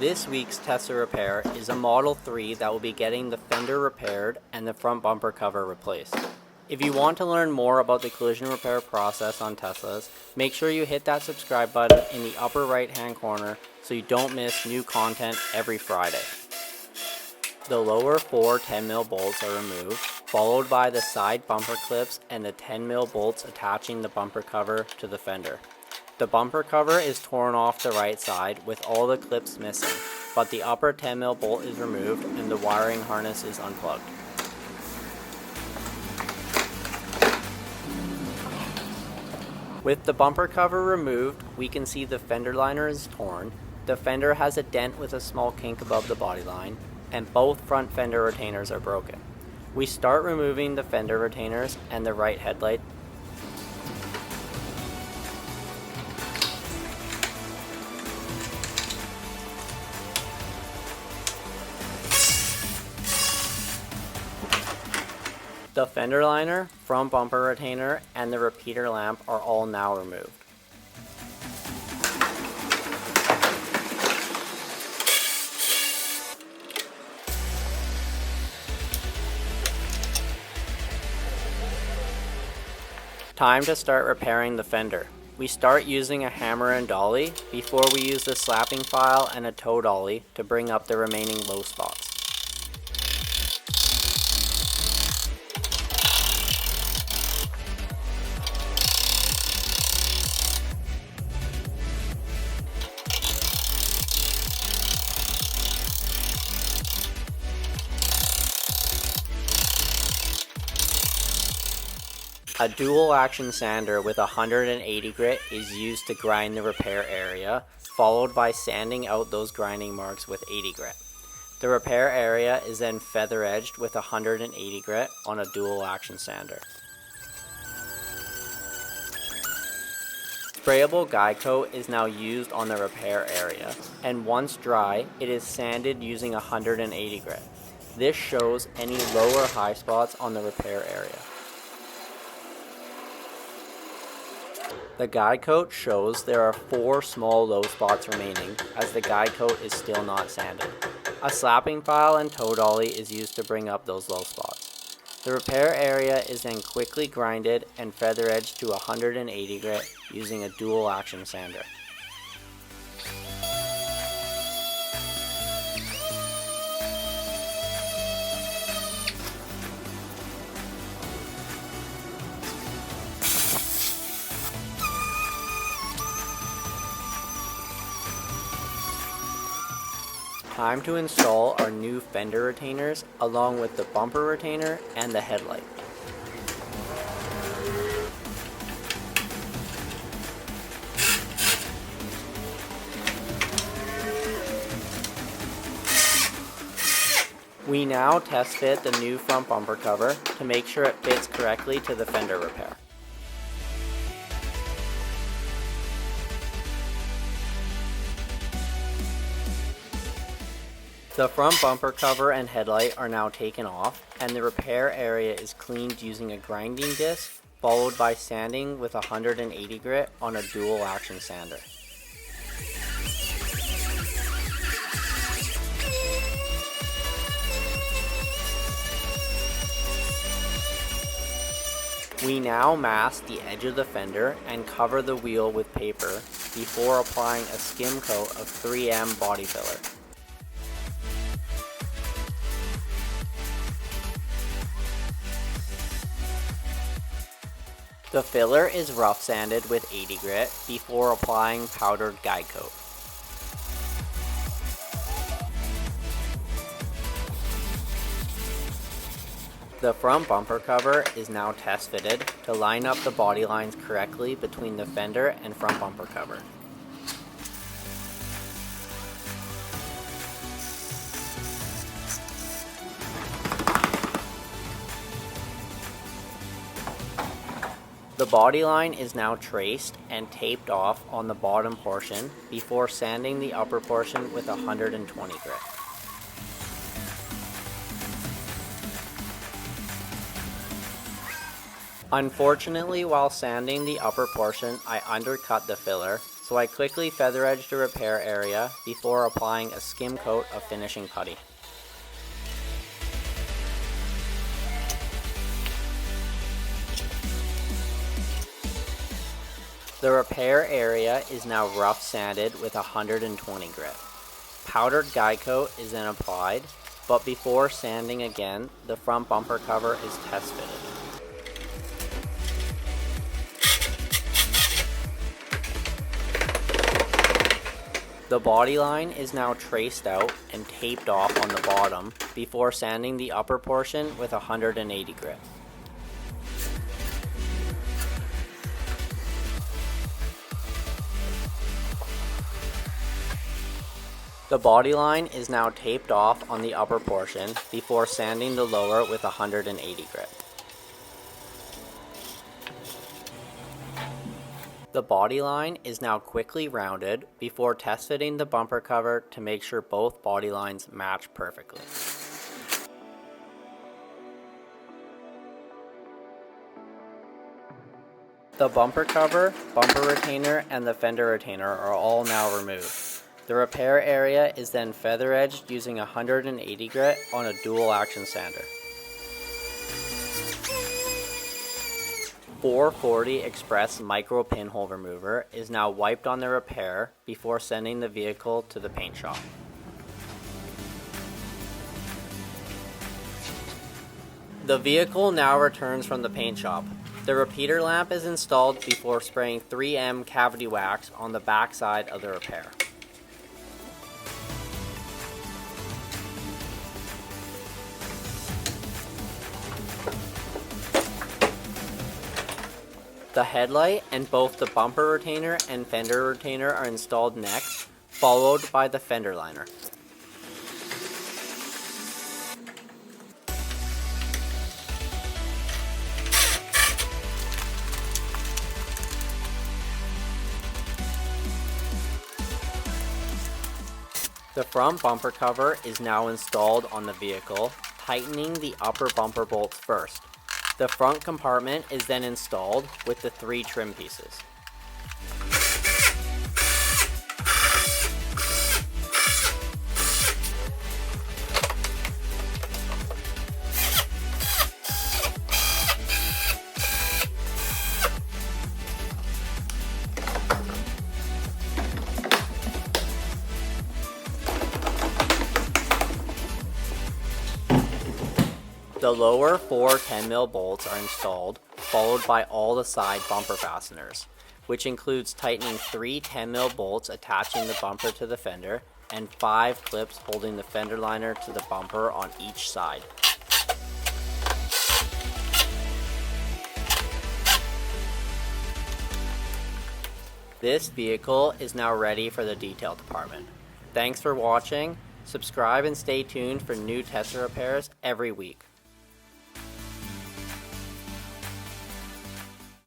This week's Tesla repair is a Model 3 that will be getting the fender repaired and the front bumper cover replaced. If you want to learn more about the collision repair process on Teslas, make sure you hit that subscribe button in the upper right hand corner so you don't miss new content every Friday. The lower 4 10mm bolts are removed, followed by the side bumper clips and the 10mm bolts attaching the bumper cover to the fender. The bumper cover is torn off the right side with all the clips missing, but the upper 10mm bolt is removed and the wiring harness is unplugged. With the bumper cover removed, we can see the fender liner is torn, the fender has a dent with a small kink above the body line, and both front fender retainers are broken. We start removing the fender retainers and the right headlight. The fender liner, front bumper retainer, and the repeater lamp are all now removed. Time to start repairing the fender. We start using a hammer and dolly before we use the slapping file and a toe dolly to bring up the remaining low spots. A dual action sander with 180 grit is used to grind the repair area, followed by sanding out those grinding marks with 80 grit. The repair area is then feather edged with 180 grit on a dual action sander. Sprayable guide coat is now used on the repair area, and once dry, it is sanded using 180 grit. This shows any low or high spots on the repair area. The guide coat shows there are 4 small low spots remaining as the guide coat is still not sanded. A slapping file and toe dolly is used to bring up those low spots. The repair area is then quickly grinded and feather edged to 180 grit using a dual action sander. Time to install our new fender retainers along with the bumper retainer and the headlight. We now test fit the new front bumper cover to make sure it fits correctly to the fender repair. The front bumper cover and headlight are now taken off, and the repair area is cleaned using a grinding disc, followed by sanding with 180 grit on a dual action sander. We now mask the edge of the fender and cover the wheel with paper before applying a skim coat of 3M body filler. The filler is rough sanded with 80 grit before applying powdered guide coat. The front bumper cover is now test fitted to line up the body lines correctly between the fender and front bumper cover. The body line is now traced and taped off on the bottom portion before sanding the upper portion with 120 grit. Unfortunately, while sanding the upper portion, I undercut the filler, so I quickly feather edged the repair area before applying a skim coat of finishing putty. The repair area is now rough sanded with 120 grit. Powdered guide coat is then applied, but before sanding again, the front bumper cover is test fitted. The body line is now traced out and taped off on the bottom before sanding the upper portion with 180 grit. The body line is now taped off on the upper portion before sanding the lower with 180 grit. The body line is now quickly rounded before test fitting the bumper cover to make sure both body lines match perfectly. The bumper cover, bumper retainer, and the fender retainer are all now removed. The repair area is then feather edged using 180 grit on a dual action sander. 440 Express micro pinhole remover is now wiped on the repair before sending the vehicle to the paint shop. The vehicle now returns from the paint shop. The repeater lamp is installed before spraying 3M cavity wax on the back side of the repair. The headlight and both the bumper retainer and fender retainer are installed next, followed by the fender liner. The front bumper cover is now installed on the vehicle, tightening the upper bumper bolts first. The front compartment is then installed with the 3 trim pieces. The lower 4 10mm bolts are installed, followed by all the side bumper fasteners, which includes tightening 3 10mm bolts attaching the bumper to the fender and 5 clips holding the fender liner to the bumper on each side. This vehicle is now ready for the detail department. Thanks for watching. Subscribe and stay tuned for new Tesla repairs every week.